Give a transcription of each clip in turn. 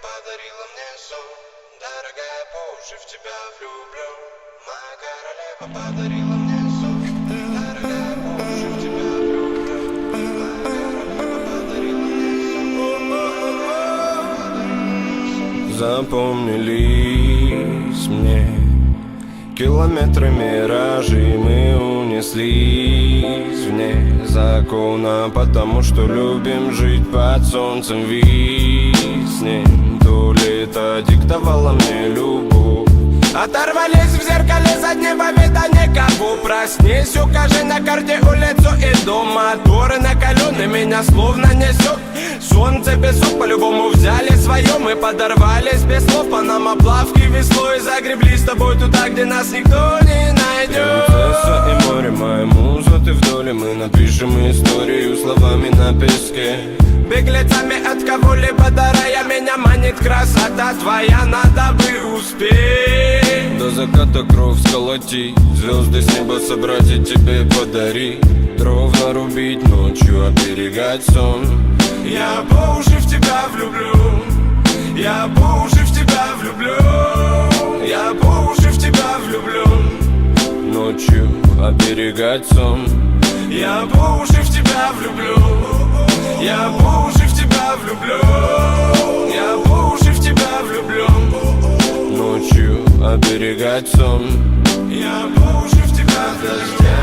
подарила мне сон. Дорогая, по уши в тебя влюблен. Моя королева подарила мне сон. Дорогая, по уши в тебя влюблен. Моя королева подарила мне сон. Запомнились мне километры миражей, мы унеслись вне закона, потому что любим жить под солнцем виснем. То лето диктовало мне любовь. Оторвались в зеркале заднего вида никого. Проснись, укажи на карте улицу и дом. Моторы накалены, меня словно несет. Солнце, песок, по-любому взяли свое. Мы подорвались без слов, по нам оплавки веслой. Загребли с тобой туда, где нас никто не найдет. Принцесса и море, моя муза, ты в доле. Мы напишем историю словами на песке. Беглецами от кого-либо дарая, меня манит красота твоя, надо бы успеть. До заката кровь сколотить, звезды с неба собрать и тебе подарить. Дров нарубить ночью, оберегать сон. Я по уши в тебя влюблю. Я по уши в тебя влюблю. Я по уши в тебя влюблю. Ночью оберегать сон. Я по уши в тебя влюблю. Я по уши в тебя влюблю. Я по уши в тебя влюблю. Ночью оберегать сон. Я по уши в тебя дождя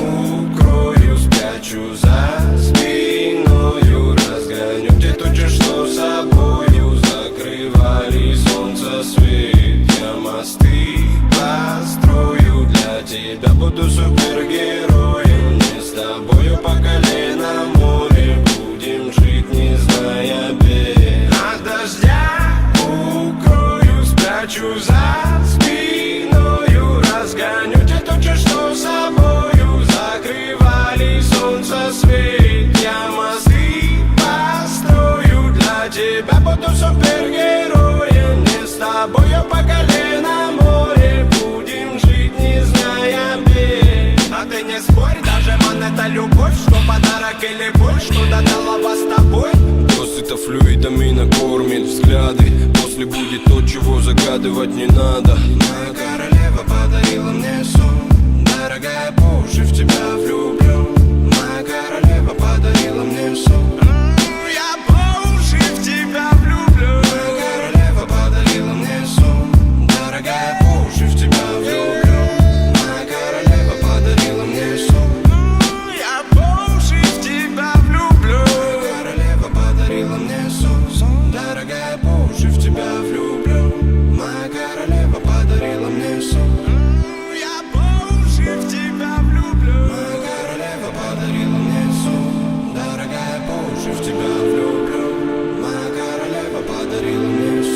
укрою, спрячу за спиною. Разгоню те тучи, что собою закрывали солнце свет. Я мосты построю для тебя, буду супергероем. Не с тобою по колено море, будем жить, не зная бед. От дождя укрою, спрячу за спиною. Разгоню те тучи, что собою закрывали солнце свет. Я мосты построю для тебя, буду супергероем. Не с тобою по колено море, будем жить, не зная бед. А ты не спорь, даже монета любовь, что подарок или боль, что додала вас с тобой. Досыта флюидами накормит взгляды. После будет то, чего загадывать не надо. Моя королева подарила мне сон. Дорогая, по уши в тебя влюблен. Моя королева подарила мне сон. Я по уши в тебя влюблю. Моя королева подарила мне сон. Дорогая, по уши в тебя влюблен. Моя королева подарила мне сон. Я по уши в тебя влюблю. Моя королева подарила мне сон. Дорогая, по уши в тебя влюблен. Моя королева подарила мне сон. Я по уши в тебя влюблю. Моя королева подарила мне сон. Дорогая, по уши в тебя влюблен. Моя королева подарила мне сон.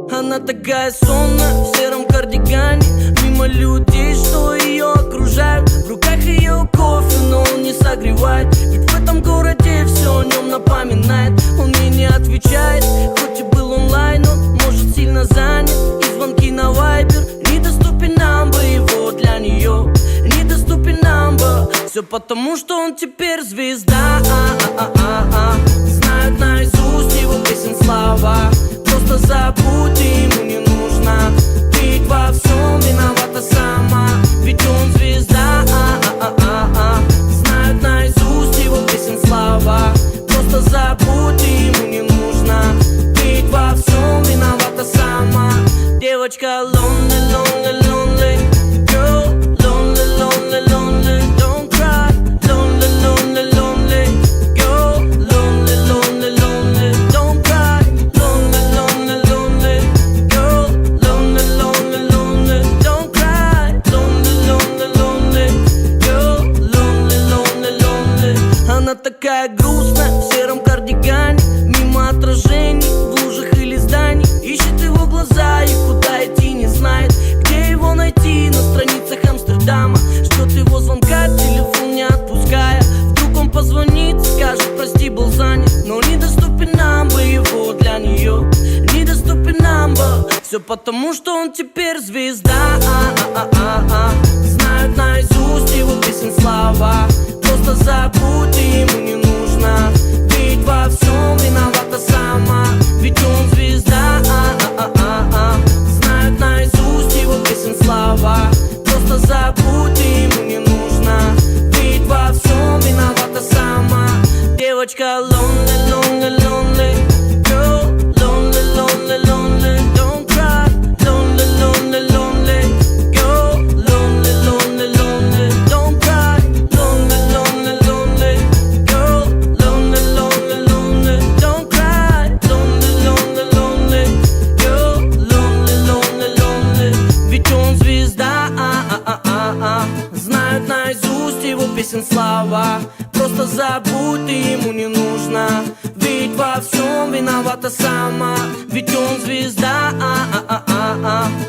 Она такая сонная, в сером кардигане. Мимо людей, что ее окружают. В руках ее кофе, но он не согревает. Ведь в этом городе все о нем напоминает. Он мне не отвечает, хоть и был онлайн. Он может сильно занят, и звонки на вайбер. Недоступен number его для нее. Недоступен number. Все потому, что он теперь звезда. Знают наизусть его песен слова. Просто забудь, ему не нужно. Ты ведь во всем виновата сама. Ведь он звезда. Знают наизусть его песен слова. Просто забудь, ему не нужно. Ты ведь во всем виновата сама. Девочка lonely, lonely, lonely. Girl, lonely, lonely, lonely. Don't cry, lonely, lonely, lonely. Girl, lonely, lonely, lonely. Don't cry, lonely, lonely, lonely. Girl, lonely, lonely, lonely. Don't cry, lonely, lonely, lonely. Girl, lonely, lonely, lonely. Она такая грустная, в сером кардигане. Мимо отражений, в лужах или зданий. Ищет его глаза и куда идти не знает. Где его потому что он теперь звезда. Знают наизусть его песен слова. Просто забудь, и ему не нужно. Ведь во всем виновата сама. Ведь он звезда. Знают наизусть его песен слова. Просто забудь, и ему не нужно. Ведь во всем виновата сама. Девочка lonely, lonely, lonely. Girl, lonely, lonely, lonely. Don't cry, lonely, lonely, lonely. Girl, lonely, lonely, lonely. Don't cry, lonely, lonely, lonely. Girl, lonely, lonely, lonely. Don't cry, lonely, lonely, lonely. Girl, lonely, lonely, lonely. Ведь он звезда, знают наизусть его песен слова. Просто забудь, и ему не нужно. Ведь во всем виновата сама. Ведь он звезда,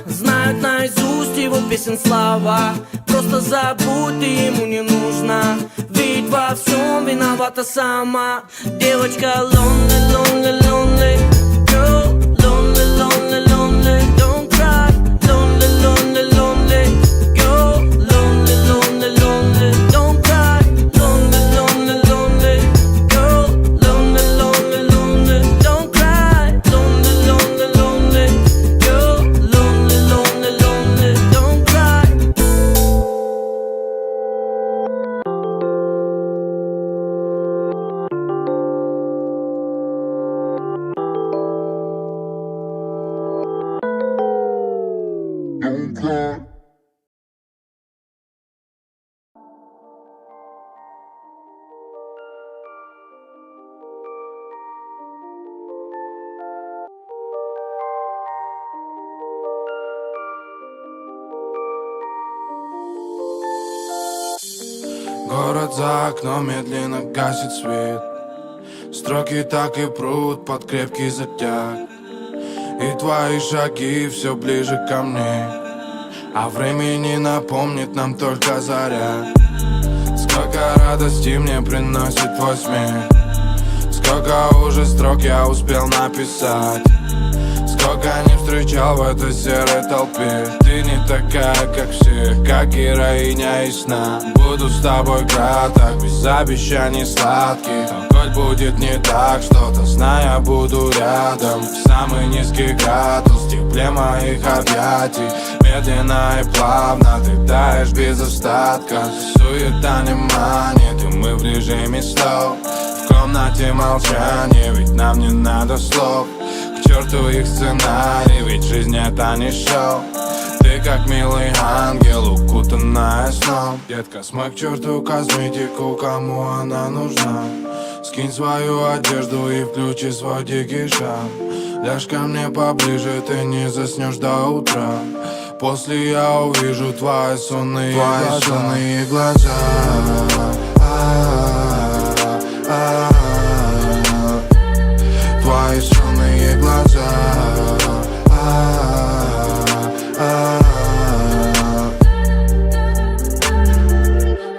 знают наизусть его песен слова. Просто забудь, и ему не нужно. Ведь во всем виновата сама. Девочка lonely, lonely, lonely. Girl, lonely, lonely, lonely. Don't cry, lonely, lonely, lonely. Girl, lonely, lonely, lonely. Don't cry, lonely, lonely, lonely. Girl, lonely, lonely, lonely. Don't cry, lonely, lonely, lonely. Girl, lonely, lonely, lonely. Don't cry. Don't cry. Город за окном медленно гасит свет. Строки так и прут под крепкий затяг. И твои шаги все ближе ко мне. А времени напомнит нам только заря. Сколько радости мне приносит твой смех. Сколько уже строк я успел написать. Сколько не встречал в этой серой толпе. Ты не такая, как все, как героиня из сна. Буду с тобой краток, без обещаний сладких. Но хоть будет не так что-то, знай, я буду рядом. В самый низкий градус, в тепле моих объятий. Медленно и плавно ты таешь без остатка. Суета не манит, и мы в режиме слов. В комнате молчание, ведь нам не надо слов. К черту их сценарий, ведь жизнь это не шоу. Ты как милый ангел, укутанная сном. Детка, смой к черту косметику, кому она нужна. Скинь свою одежду и включи свой дикий шаг. Ляжь ко мне поближе, ты не заснешь до утра. После я увижу твои сонные глаза. Твои сонные глаза.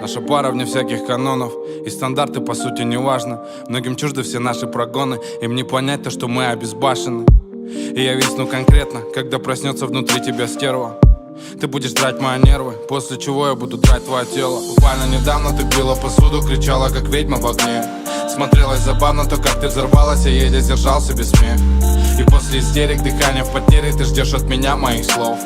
Наша пара вне всяких канонов. И стандарты по сути не важно. Многим чужды все наши прогоны. Им не понять то, что мы обезбашены. И я висну конкретно, когда проснется внутри тебя стерва. Ты будешь драть мои нервы, после чего я буду драть твое тело. Буквально недавно ты била посуду, кричала как ведьма в огне. Смотрелось забавно то, как ты взорвалась, я еле сдержался без смеха. И после истерик, дыхания в потере, ты ждешь от меня моих слов.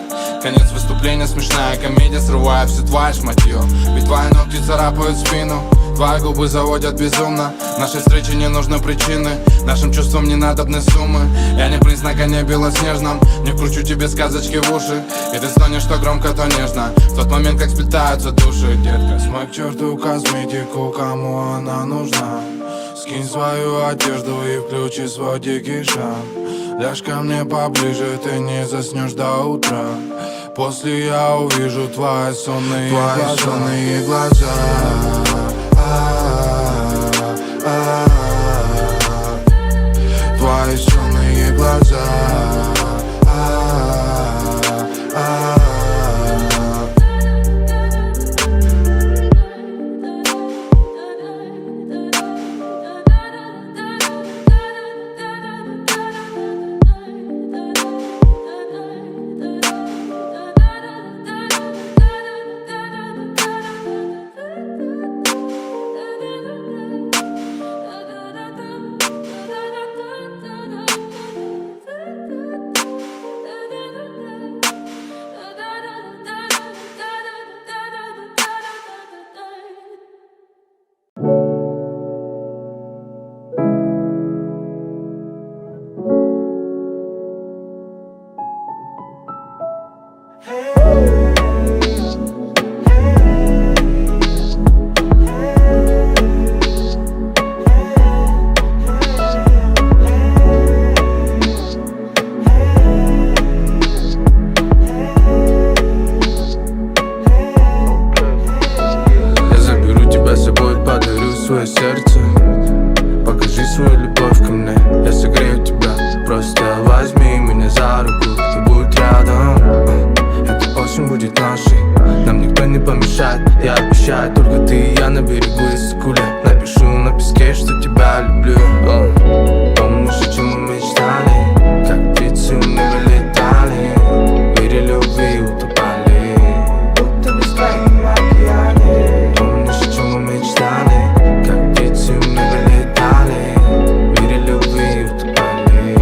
Конец выступления, смешная комедия, срывая все твое шматье. Ведь твои ногти царапают спину, твои губы заводят безумно. Нашей встрече не нужны причины, нашим чувствам не надобны суммы. Я не принц на коне белоснежном, не кручу тебе сказочки в уши. И ты стонешь то громко, то нежно, в тот момент, как сплетаются души. Детка, смой к черту косметику, кому она нужна. Скинь свою одежду и включи свой дикий шаг. Ляжь ко мне поближе, ты не заснешь до утра. После я увижу твои сонные глаза. Твои сонные глаза. свое сердце, покажи свою любовь ко мне. Я согрею тебя, просто возьми меня за руку и будь рядом. Эта осень будет нашей, нам никто не помешает. Я обещаю, только ты и я на берегу Иссык-Куле. Напишу на песке, что тебя люблю. Помнишь, о чем мы мечтали, как птицы мы вылетали, в мире любви утопали, будто без в океане. Помнишь, о чем мы мечтали, как птицы мы вылетали, в мире любви утопали,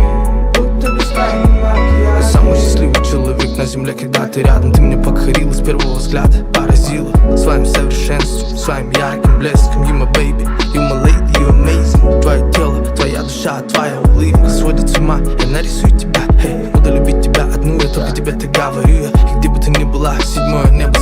будто без в океане. Я самый счастливый человек на земле, когда ты рядом. Ты мне покорила с первого взгляда, поразила своим совершенством, своим ярким блеском. You my baby, you my lady, you amazing. Твое тело, твоя душа, твоя улыбка сводит с ума. Я нарисую тебя, hey, буду любить тебя одну. Я только тебе так говорю. И где бы ты ни была, седьмое небо